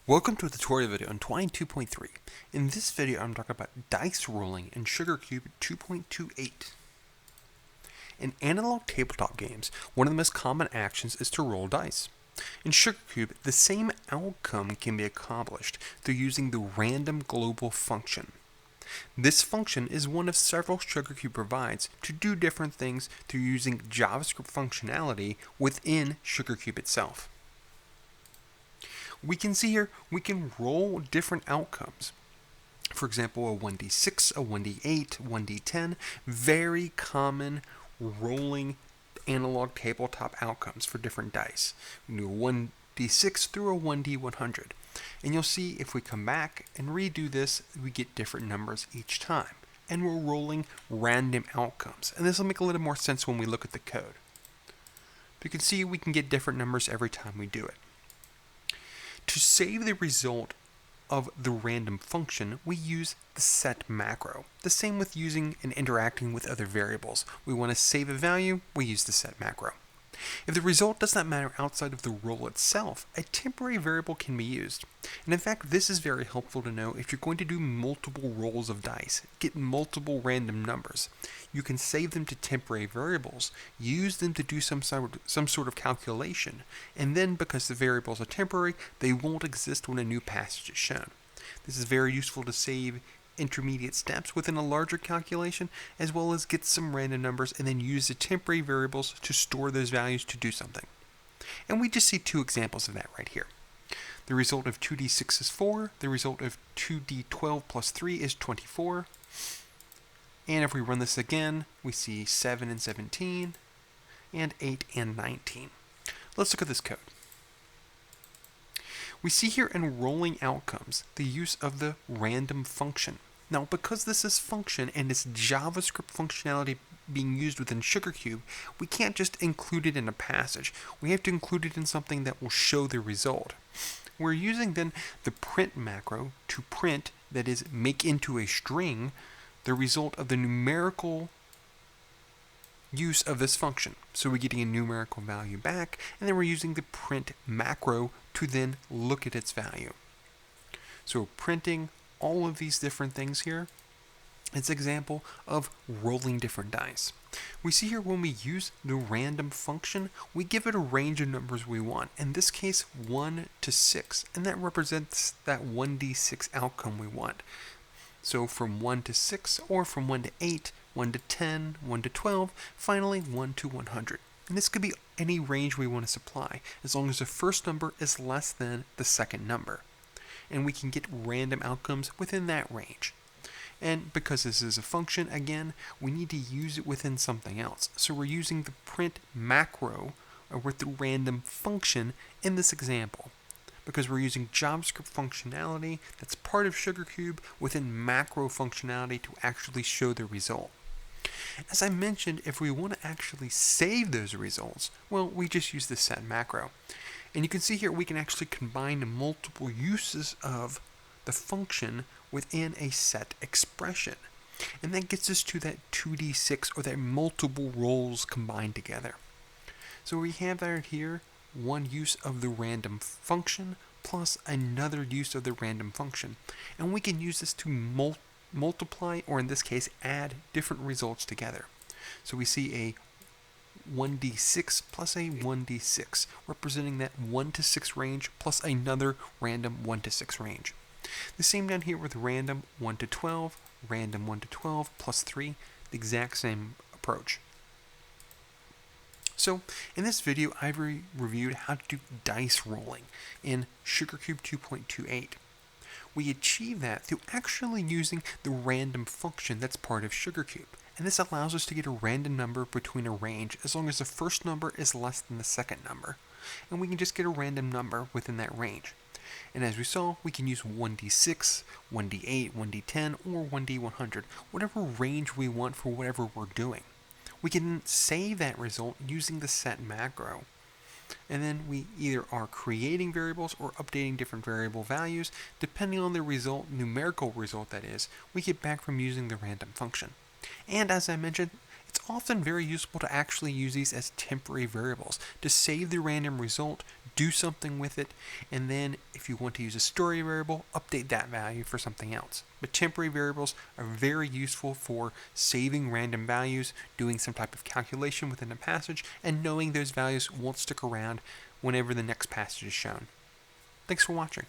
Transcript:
Welcome to a tutorial video on Twine 2.3. In this video, I'm talking about dice rolling in SugarCube 2.28. In analog tabletop games, one of the most common actions is to roll dice. In SugarCube, the same outcome can be accomplished through using the random global function. This function is one of several SugarCube provides to do different things through using JavaScript functionality within SugarCube itself. We can see here, we can roll different outcomes. For example, a 1d6, a 1d8, 1d10, very common rolling analog tabletop outcomes for different dice. We do a 1d6 through a 1d100. And you'll see if we come back and redo this, we get different numbers each time. And we're rolling random outcomes. And this will make a little more sense when we look at the code. You can see we can get different numbers every time we do it. To save the result of the random function, we use the set macro. The same with using and interacting with other variables. We want to save a value, we use the set macro. If the result does not matter outside of the roll itself, a temporary variable can be used. And in fact, this is very helpful to know if you're going to do multiple rolls of dice, get multiple random numbers. You can save them to temporary variables, use them to do some sort of calculation, and then because the variables are temporary, they won't exist when a new passage is shown. This is very useful to save intermediate steps within a larger calculation, as well as get some random numbers and then use the temporary variables to store those values to do something. And we just see two examples of that right here. The result of 2d6 is 4, the result of 2d12 plus 3 is 24, and if we run this again, we see 7 and 17, and 8 and 19. Let's look at this code. We see here in rolling outcomes the use of the random function. Now, because this is function and it's JavaScript functionality being used within SugarCube, we can't just include it in a passage. We have to include it in something that will show the result. We're using then the print macro to print, that is, make into a string, the result of the numerical use of this function. So we're getting a numerical value back, and then we're using the print macro to then look at its value. So printing all of these different things here, it's an example of rolling different dice. We see here when we use the random function, we give it a range of numbers we want. In this case, 1 to 6, and that represents that 1d6 outcome we want. So from 1 to 6, or from 1 to 8, 1 to 10, 1 to 12, finally 1 to 100. And this could be any range we want to supply, as long as the first number is less than the second number. And we can get random outcomes within that range. And because this is a function, again, we need to use it within something else. So we're using the print macro with the random function in this example, because we're using JavaScript functionality that's part of SugarCube within macro functionality to actually show the result. As I mentioned, if we want to actually save those results, well, we just use the set macro. And you can see here we can actually combine multiple uses of the function within a set expression. And that gets us to that 2d6, or that multiple rolls combined together. So we have right here one use of the random function plus another use of the random function. And we can use this to multiply, or in this case, add different results together. So we see a 1d6 plus a 1d6, representing that 1 to 6 range plus another random 1 to 6 range. The same down here with random 1 to 12, random 1 to 12 plus 3, the exact same approach. So, in this video, I've reviewed how to do dice rolling in SugarCube 2.28. We achieve that through actually using the random function that's part of SugarCube. And this allows us to get a random number between a range as long as the first number is less than the second number. And we can just get a random number within that range. And as we saw, we can use 1d6, 1d8, 1d10, or 1d100, whatever range we want for whatever we're doing. We can save that result using the set macro. And then we either are creating variables or updating different variable values, depending on the result, numerical result that is, we get back from using the random function. And as I mentioned, it's often very useful to actually use these as temporary variables, to save the random result, do something with it, and then if you want to use a story variable, update that value for something else. But temporary variables are very useful for saving random values, doing some type of calculation within a passage, and knowing those values won't stick around whenever the next passage is shown. Thanks for watching.